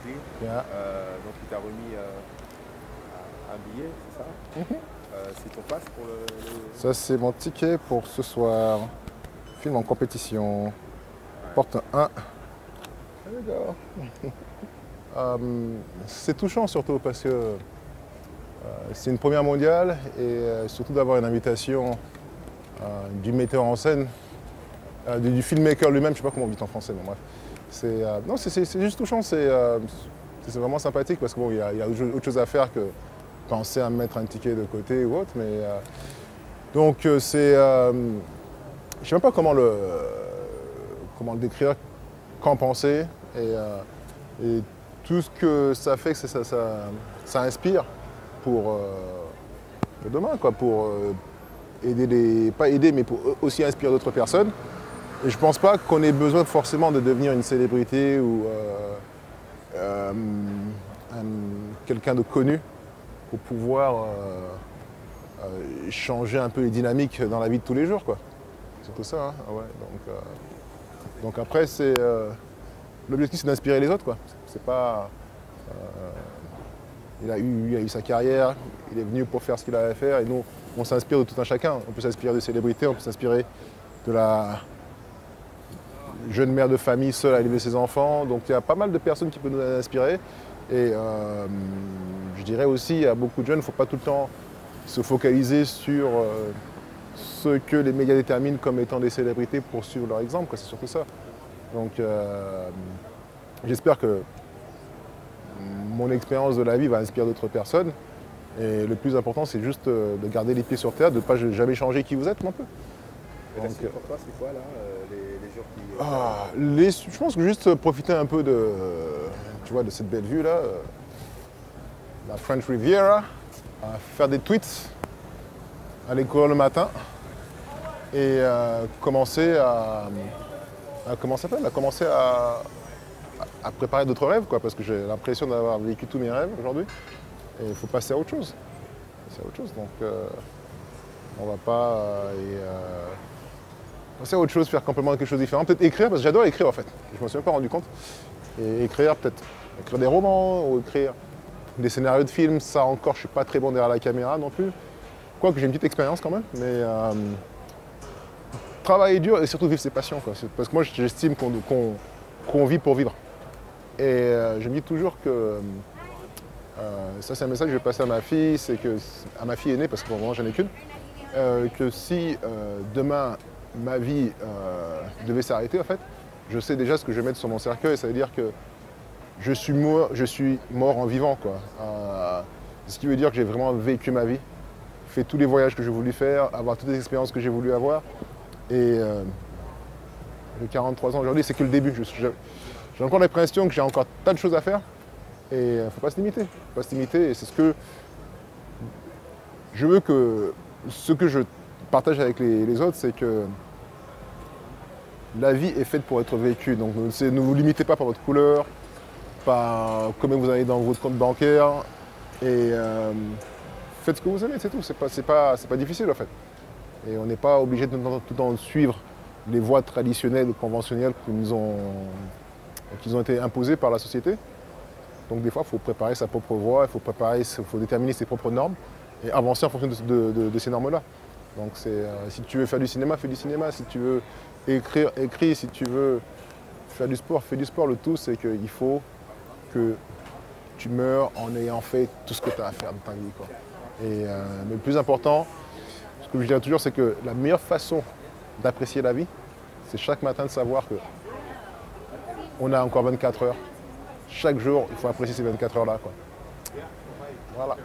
quickly. Yeah. Donc il t'a remis un billet, c'est ça? C'est ton passe pour Ça, c'est mon ticket pour ce soir. Film en compétition. Porte 1. There we go. C'est touchant surtout parce que c'est une première mondiale et surtout d'avoir une invitation du metteur en scène, du filmmaker lui-même, je ne sais pas comment on dit en français, mais bref. Non, c'est juste touchant, c'est vraiment sympathique parce qu'il y a autre chose à faire que penser à mettre un ticket de côté ou autre. Mais, donc c'est... je ne sais même pas comment le décrire, qu'en penser. Et tout ce que ça fait, ça inspire pour demain, quoi, pour aider pas aider, mais pour aussi inspirer d'autres personnes. Et je ne pense pas qu'on ait besoin forcément de devenir une célébrité ou quelqu'un de connu pour pouvoir changer un peu les dynamiques dans la vie de tous les jours, quoi. C'est surtout ça, hein. Ah ouais, donc après, l'objectif, c'est d'inspirer les autres, quoi. C'est pas... il a eu sa carrière, il est venu pour faire ce qu'il avait à faire, et nous, on s'inspire de tout un chacun. On peut s'inspirer de célébrités, on peut s'inspirer de la jeune mère de famille seule à élever ses enfants. Donc il y a pas mal de personnes qui peuvent nous inspirer. Et je dirais aussi à beaucoup de jeunes, il ne faut pas tout le temps se focaliser sur ce que les médias déterminent comme étant des célébrités pour suivre leur exemple, quoi. C'est surtout ça. Donc j'espère que mon expérience de la vie va inspirer d'autres personnes. Et le plus important, c'est juste de garder les pieds sur terre, de ne pas jamais changer qui vous êtes non plus. Donc, pour toi, c'est quoi là, les jours qui... Je pense que juste profiter un peu de, tu vois, de cette belle vue là, la French Riviera, faire des tweets, aller courir le matin et commencer à préparer d'autres rêves, quoi, parce que j'ai l'impression d'avoir vécu tous mes rêves aujourd'hui. Et il faut passer à autre chose. Donc on va pas passer à autre chose, faire complètement quelque chose de différent. Peut-être écrire, parce que j'adore écrire en fait. Je m'en suis même pas rendu compte. Et écrire, peut-être écrire des romans ou écrire des scénarios de films, ça encore, je suis pas très bon derrière la caméra non plus. Quoique j'ai une petite expérience quand même, mais travailler dur et surtout vivre ses passions, quoi. Parce que moi j'estime qu'on vit pour vivre. Et je me dis toujours que ça c'est un message que je vais passer à ma fille, c'est que, à ma fille aînée, parce que pour le moment j'en ai qu'une, que si demain ma vie devait s'arrêter, en fait, je sais déjà ce que je vais mettre sur mon cercueil, ça veut dire que je suis mort en vivant, quoi. Ce qui veut dire que j'ai vraiment vécu ma vie, fait tous les voyages que j'ai voulu faire, avoir toutes les expériences que j'ai voulu avoir. Et j'ai 43 ans aujourd'hui, c'est que le début. J'ai encore l'impression que j'ai encore tas de choses à faire. Et il ne faut pas se limiter. Faut pas se limiter. Et c'est ce que je veux que je partage avec les autres, c'est que la vie est faite pour être vécue. Donc ne vous limitez pas par votre couleur, par combien vous avez dans votre compte bancaire. Et faites ce que vous aimez, c'est tout. C'est pas difficile en fait. Et on n'est pas obligé de tout le temps suivre les voies traditionnelles ou conventionnelles qui nous ont été imposées par la société. Donc des fois, il faut préparer sa propre voie, il faut déterminer ses propres normes et avancer en fonction de ces normes-là. Donc si tu veux faire du cinéma, fais du cinéma. Si tu veux écrire, écris. Si tu veux faire du sport, fais du sport. Le tout, c'est qu'il faut que tu meurs en ayant fait tout ce que tu as à faire dans ta vie, quoi. Et le plus important, ce que je dirais toujours, c'est que la meilleure façon d'apprécier la vie, c'est chaque matin de savoir qu'on a encore 24 heures. Chaque jour, il faut apprécier ces 24 heures-là, quoi. Voilà.